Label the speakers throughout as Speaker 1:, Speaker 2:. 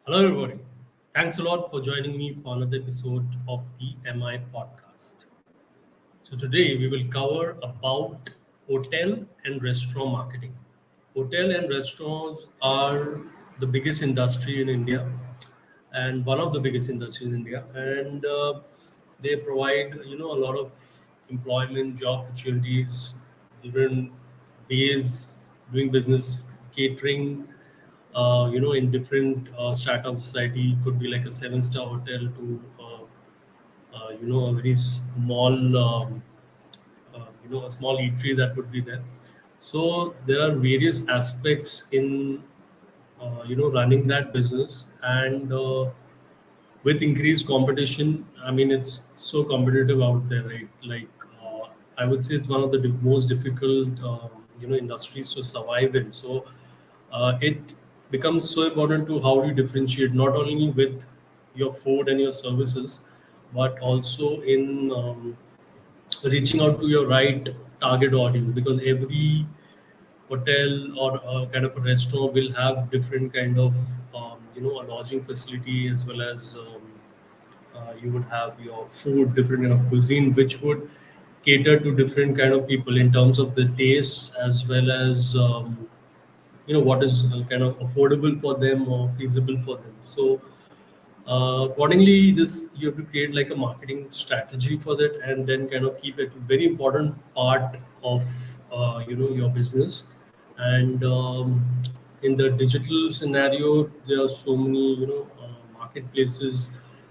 Speaker 1: Hello, everybody. Thanks a lot for joining me for another episode of the MI podcast. So today we will cover about hotel and restaurant marketing. Hotel and restaurants are the biggest industry in India and one of the biggest industries in India, and they provide a lot of employment, job opportunities, different ways doing business, catering. In different strata of society, could be like a seven-star hotel to a very small a small eatery that would be there. So there are various aspects in running that business, and with increased competition, I mean it's so competitive out there, right? Like I would say it's one of the most difficult industries to survive in. So it becomes so important to how you differentiate not only with your food and your services, but also in reaching out to your right target audience, because every hotel or kind of a restaurant will have different kind of a lodging facility, as well as you would have your food, different kind of cuisine, which would cater to different kind of people in terms of the taste, as well as what is kind of affordable for them or feasible for them. So accordingly, this you have to create like a marketing strategy for that, and then kind of keep it a very important part of your business. And in the digital scenario, there are so many marketplaces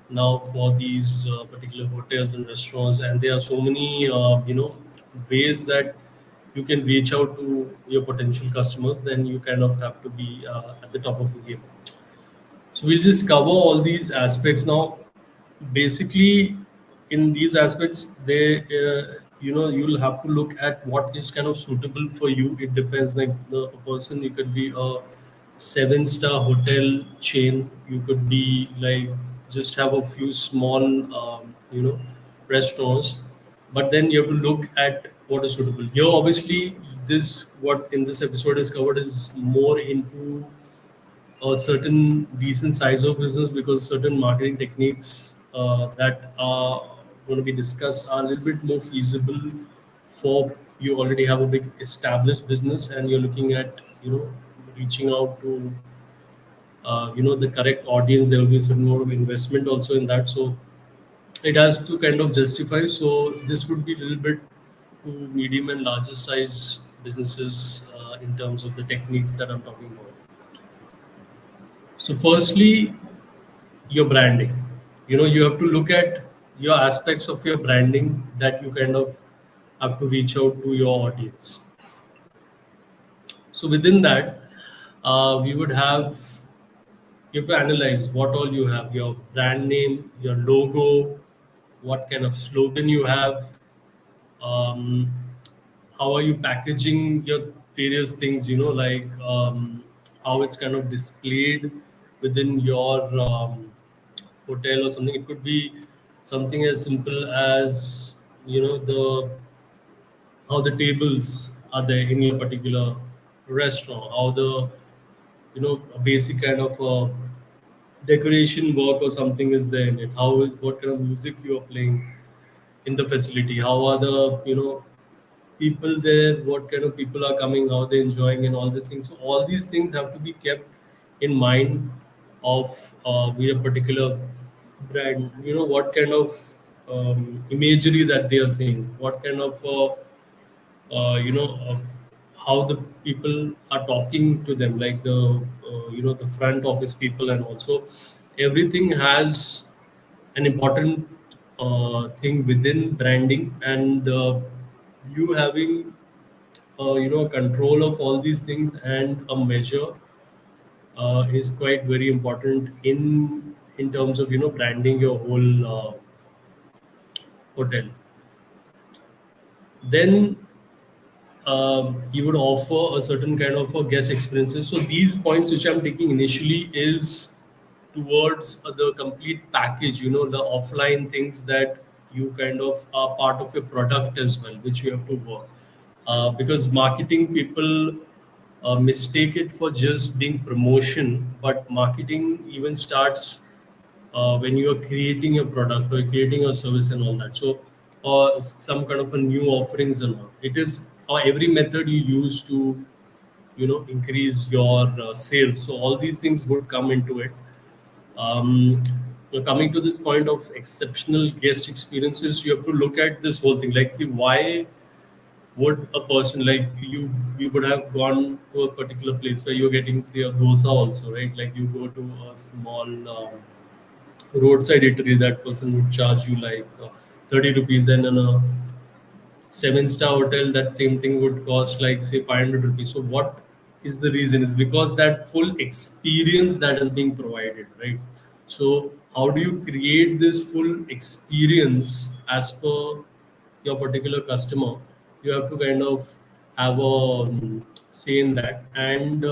Speaker 1: now for these particular hotels and restaurants, and there are so many ways that you can reach out to your potential customers. Then you kind of have to be at the top of the game. So we'll just cover all these aspects now. Basically, in these aspects, you'll have to look at what is kind of suitable for you. It depends. Like the a person, you could be a seven-star hotel chain. You could be like just have a few small restaurants, but then you have to look at what is suitable. Here, obviously, this what in this episode is covered is more into a certain decent size of business, because certain marketing techniques that are going to be discussed are a little bit more feasible for you already have a big established business and you're looking at reaching out to the correct audience. There will be a certain amount of investment also in that, so it has to kind of justify. So this would be a little bit to medium and larger size businesses in terms of the techniques that I'm talking about. So firstly, your branding. You have to look at your aspects of your branding that you kind of have to reach out to your audience. So within that, we would have you have to analyze what all you have: your brand name, your logo, what kind of slogan you have, um, how are you packaging your various things, like how it's kind of displayed within your hotel or something. It could be something as simple as the how the tables are there in your particular restaurant, how the a basic kind of decoration work or something is there in it, how is what kind of music you are playing in the facility, how are the people there, what kind of people are coming, how they're enjoying, and all these things. So all these things have to be kept in mind of with a particular brand. What kind of imagery that they are seeing, what kind of how the people are talking to them, like the the front office people, and also everything has an important thing within branding, and you having control of all these things and a measure is quite very important in terms of branding your whole hotel. Then you would offer a certain kind of a guest experiences. So these points which I'm taking initially is towards the complete package, the offline things that you kind of are part of your product as well, which you have to work. Because marketing people mistake it for just being promotion, but marketing even starts when you are creating a product or creating a service and all that. So, or some kind of a new offerings and all. It is every method you use to increase your sales. So all these things would come into it. um, Coming to this point of exceptional guest experiences, you have to look at this whole thing. Like, see, why would a person like you would have gone to a particular place where you're getting, say, a dosa also, right? Like, you go to a small roadside eatery, that person would charge you like 30 rupees, and in a seven-star hotel, that same thing would cost like, say, 500 rupees. So what is the reason? Is because that full experience that is being provided, right? So how do you create this full experience as per your particular customer? You have to kind of have a say in that, and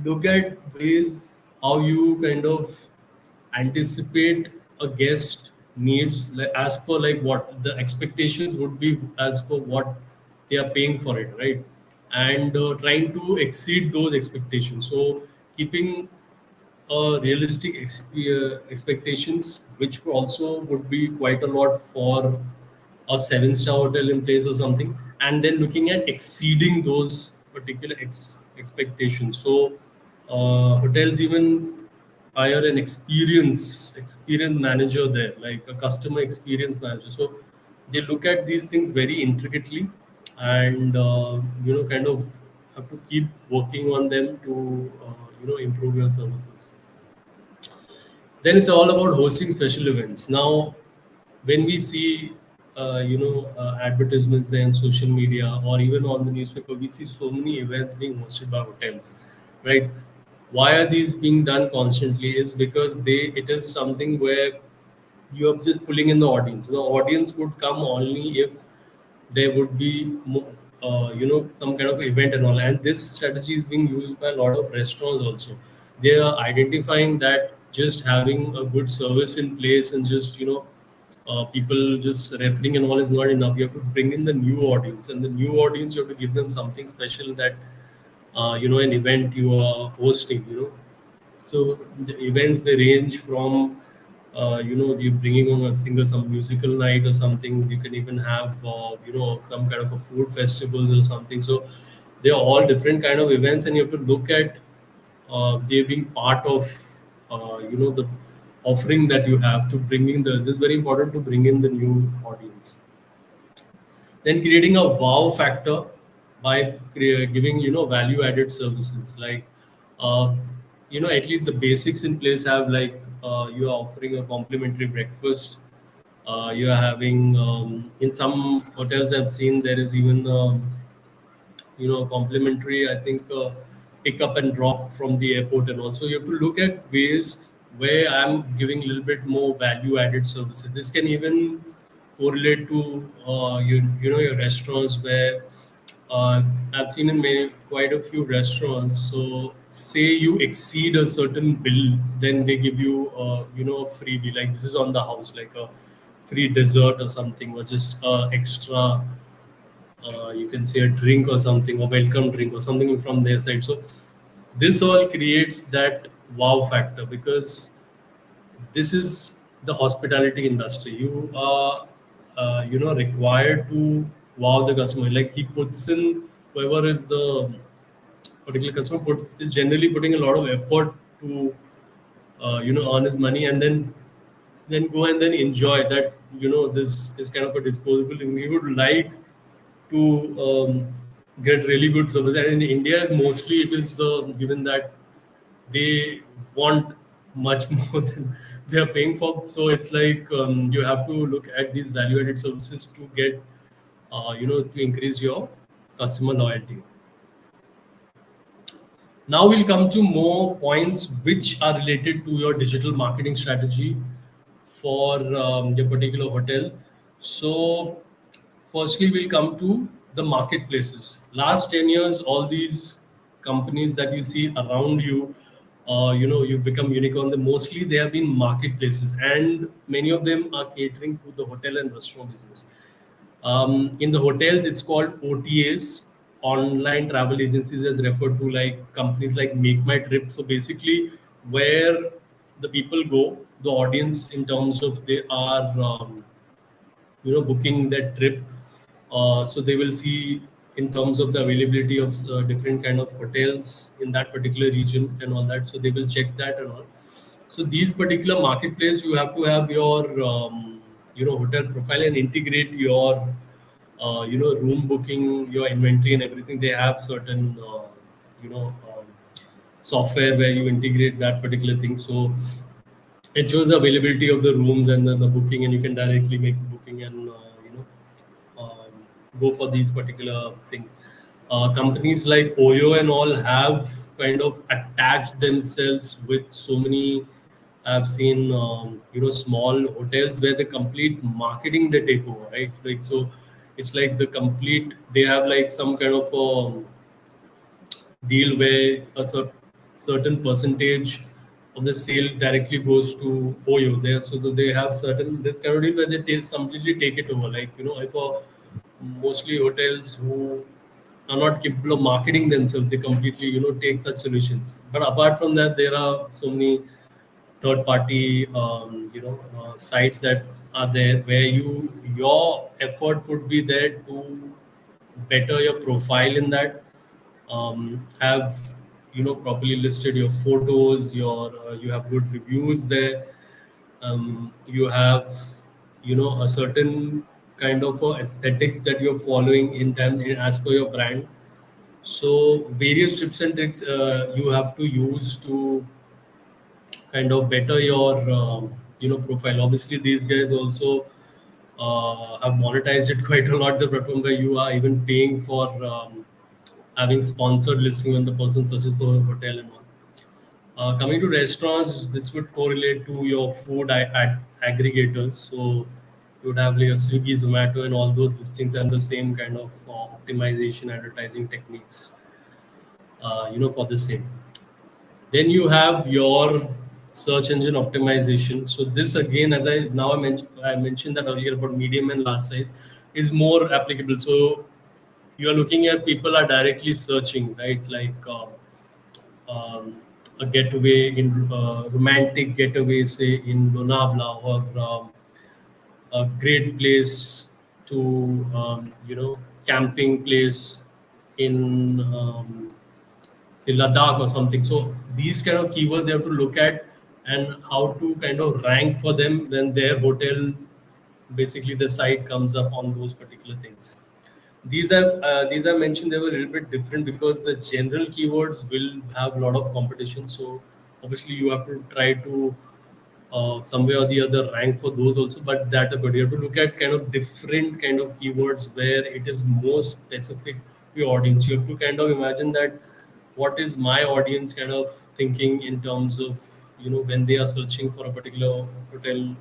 Speaker 1: look at ways how you kind of anticipate a guest needs, as per like what the expectations would be, as per what they are paying for it, right? And trying to exceed those expectations. So keeping realistic expectations, which also would be quite a lot for a seven-star hotel in place or something, and then looking at exceeding those particular expectations. So hotels even hire an experience manager there, like a customer experience manager. So they look at these things very intricately, and kind of have to keep working on them to improve your services. Then it's all about hosting special events. Now, when we see advertisements there on social media or even on the newspaper, we see so many events being hosted by hotels, right? Why are these being done constantly? Is because it is something where you are just pulling in the audience. The audience would come only if there would be some kind of event and all. And this strategy is being used by a lot of restaurants also. They are identifying that just having a good service in place and just people just referring and all is not enough. You have to bring in the new audience, and the new audience, you have to give them something special, that an event you are hosting. So the events, they range from you bringing on a singer, some musical night or something. You can even have some kind of a food festivals or something. So they are all different kind of events, and you have to look at they being part of the offering that you have to bring in the. This is very important to bring in the new audience. Then creating a wow factor by giving value added services, like uh, at least the basics in place. Have like you are offering a complimentary breakfast. You are having in some hotels I've seen, there is even complimentary, I think, pick up and drop from the airport. And also you have to look at ways where I'm giving a little bit more value added services. This can even correlate to your restaurants, where I've seen in quite a few restaurants. So say you exceed a certain bill, then they give you a freebie, like this is on the house, like a free dessert or something, or just extra, you can say, a drink or something, or welcome drink or something from their side. So this all creates that wow factor, because this is the hospitality industry. You are required to wow the customer. Like, he puts in, whoever is the particular customer puts, is generally putting a lot of effort to earn his money, and then go and then enjoy that. This is kind of a disposable thing. We would like to get really good service. And in India, mostly it is given that they want much more than they are paying for. So it's like, you have to look at these value-added services to get, to increase your customer loyalty. Now we'll come to more points which are related to your digital marketing strategy for your particular hotel. So firstly, we'll come to the marketplaces. Last 10 years, all these companies that you see around you, you've become unicorn. Mostly they have been marketplaces, and many of them are catering to the hotel and restaurant business. In the hotels, it's called OTAs, online travel agencies as referred to, like companies like Make My Trip. So basically, where the people go, the audience in terms of they are booking that trip, so they will see in terms of the availability of different kind of hotels in that particular region and all that. So they will check that and all. So these particular marketplace, you have to have your hotel profile and integrate your room booking, your inventory and everything. They have certain you know um, software where you integrate that particular thing. So it shows the availability of the rooms and the booking, and you can directly make the booking and go for these particular things. Companies like Oyo and all have kind of attached themselves with so many. I've seen small hotels where the complete marketing they take over, right? Like so, it's like the complete. They have like some kind of deal where a certain percentage of the sale directly goes to Oyo there. So that they have certain this kind of deal where they completely take it over. Like if mostly hotels who are not capable of marketing themselves, they completely take such solutions. But apart from that, there are so many third party sites that are there where your effort would be there to better your profile in that, have properly listed your photos, your you have good reviews there, you have a certain kind of a aesthetic that you're following in time as per your brand. So various tips and tricks you have to use to kind of better your profile. Obviously these guys also have monetized it quite a lot, the platform, where you are even paying for having sponsored listing when the person searches for a hotel and all. Coming to restaurants, this would correlate to your food aggregators. So you would have like your Swiggy, Zomato, and all those listings, and the same kind of optimization advertising techniques, for the same. Then you have your search engine optimization. So this again, as I mentioned that earlier about medium and large size, is more applicable. So you are looking at people are directly searching, right? Like a getaway in romantic getaway, say in Lonavala, or a great place to camping place in say Ladakh or something. So these kind of keywords they have to look at and how to kind of rank for them when their hotel, basically the site comes up on those particular things. These are mentioned, they were a little bit different because the general keywords will have a lot of competition. So obviously you have to try to some way or the other rank for those also. But but you have to look at kind of different kind of keywords where it is more specific to your audience. You have to kind of imagine that what is my audience kind of thinking in terms of when they are searching for a particular hotel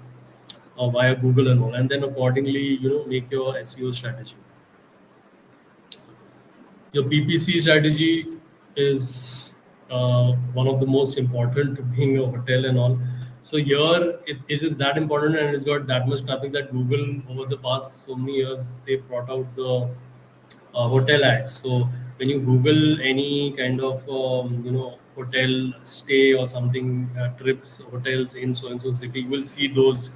Speaker 1: via Google and all, and then accordingly make your SEO strategy. Your PPC strategy is one of the most important to being a hotel and all. So here it is that important, and it's got that much traffic that Google over the past so many years they brought out the hotel ads. So when you Google any kind of hotel stay or something, trips, hotels in so and so city, you will see those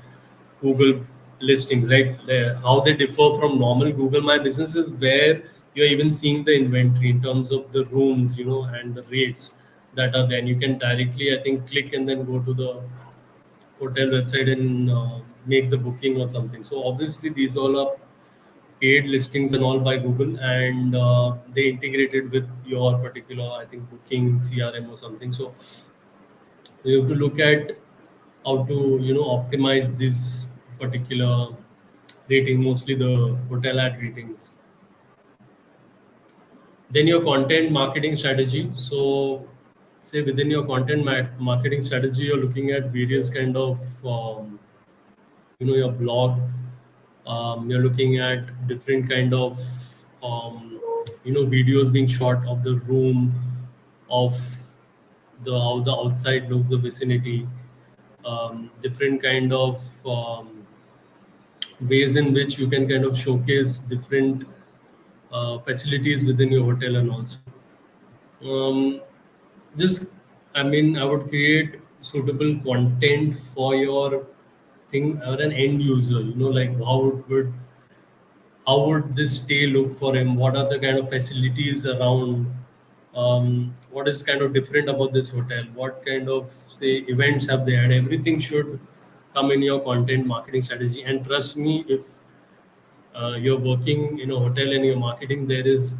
Speaker 1: Google listings, right? How they differ from normal Google My Business is where you're even seeing the inventory in terms of the rooms, and the rates that are there. And you can directly, I think, click and then go to the hotel website and make the booking or something. So obviously these all are paid listings and all by Google, and they integrated with your particular, I think, booking CRM or something. So you have to look at how to optimize this particular rating, mostly the hotel ad ratings. Then your content marketing strategy. So say within your content marketing strategy, you're looking at various kind of your blog, you're looking at different kind of videos being shot of the room, of the how the outside looks, the vicinity, different kind of ways in which you can kind of showcase different facilities within your hotel, and also um, just I mean I would create suitable content for your thing or an end user. Like how would this stay look for him? What are the kind of facilities around? What is kind of different about this hotel? What kind of say events have they had? Everything should come in your content marketing strategy. And trust me, if you're working in a hotel and you're marketing, there is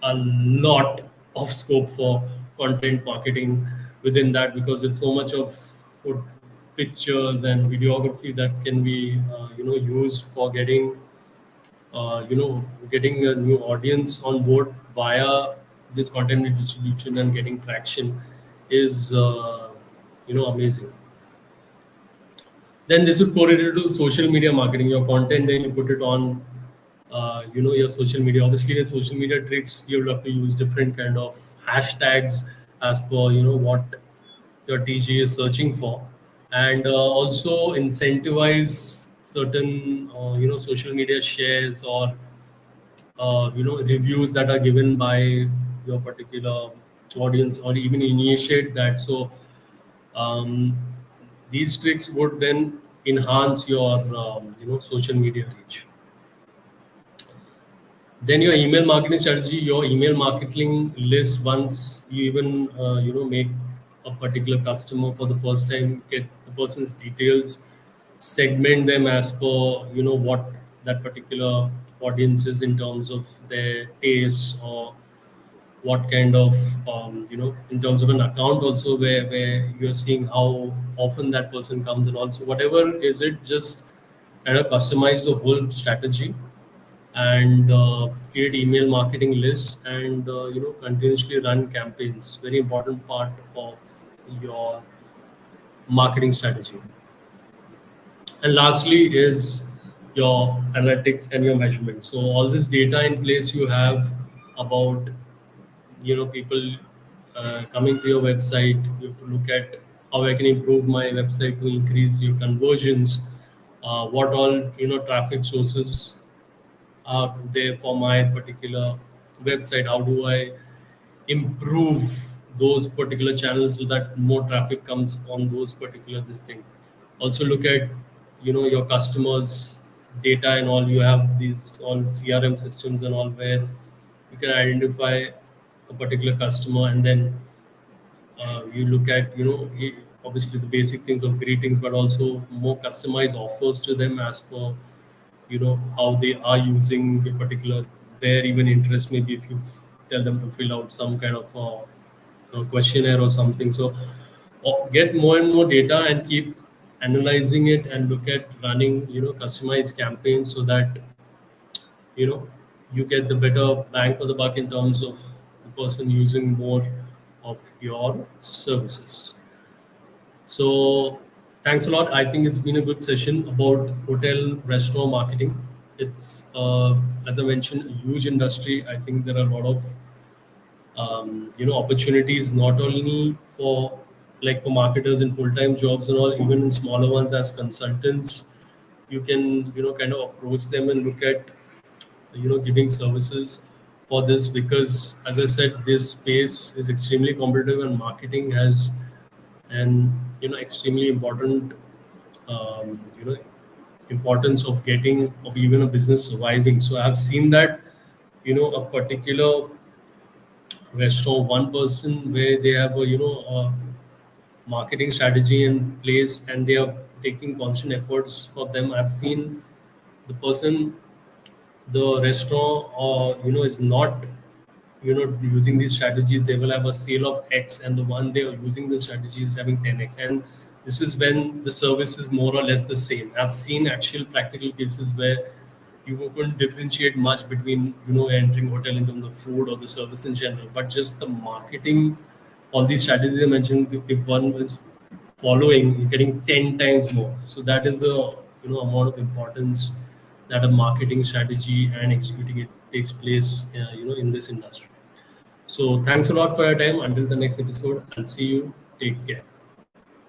Speaker 1: a lot of scope for content marketing within that, because it's so much of put pictures and videography that can be used for getting a new audience on board via this content distribution and getting traction is amazing. Then this would correlate to social media marketing. Your content, then you put it on your social media. Obviously the social media tricks, you'll have to use different kind of hashtags as per what your TG is searching for, and also incentivize certain social media shares or reviews that are given by your particular audience, or even initiate that. So um, these tricks would then enhance your social media reach. Then your email marketing strategy, your email marketing list. Once you even make a particular customer for the first time, get the person's details, segment them as per what that particular audience is in terms of their taste, or what kind of in terms of an account also, where you're seeing how often that person comes, and also whatever is it, just kind of customize the whole strategy, and create email marketing lists, and continuously run campaigns. Very important part of your marketing strategy. And lastly is your analytics and your measurement. So all this data in place you have about people coming to your website. You have to look at how I can improve my website to increase your conversions. What all traffic sources are there for my particular website? How do I improve those particular channels so that more traffic comes on those particular this thing? Also look at your customers data and all. You have these all CRM systems and all, where you can identify a particular customer, and then you look at obviously the basic things of greetings, but also more customized offers to them as per how they are using a particular their even interest. Maybe if you tell them to fill out some kind of questionnaire or something. So get more and more data and keep analyzing it, and look at running customized campaigns, so that you know you get the better bang for the buck in terms of the person using more of your services. So thanks a lot. I think it's been a good session about hotel restaurant marketing. It's as I mentioned, a huge industry. I think there are a lot of opportunities, not only for like for marketers in full-time jobs and all, even in smaller ones as consultants. You can kind of approach them and look at giving services for this, because as I said, this space is extremely competitive, and marketing has an extremely important you know importance of getting of even a business surviving. So I've seen that a particular restaurant, one person, where they have a marketing strategy in place, and they are taking constant efforts for them. I've seen the person, the restaurant, is not using these strategies. They will have a sale of X, and the one they are using the strategy is having 10X. And this is when the service is more or less the same. I've seen actual practical cases where you couldn't differentiate much between entering hotel in terms of food or the service in general, but just the marketing, all these strategies I mentioned, if one is following, you're getting 10 times more. So that is the amount of importance that a marketing strategy and executing it takes place in this industry. So thanks a lot for your time. Until the next episode, I'll see you. Take care.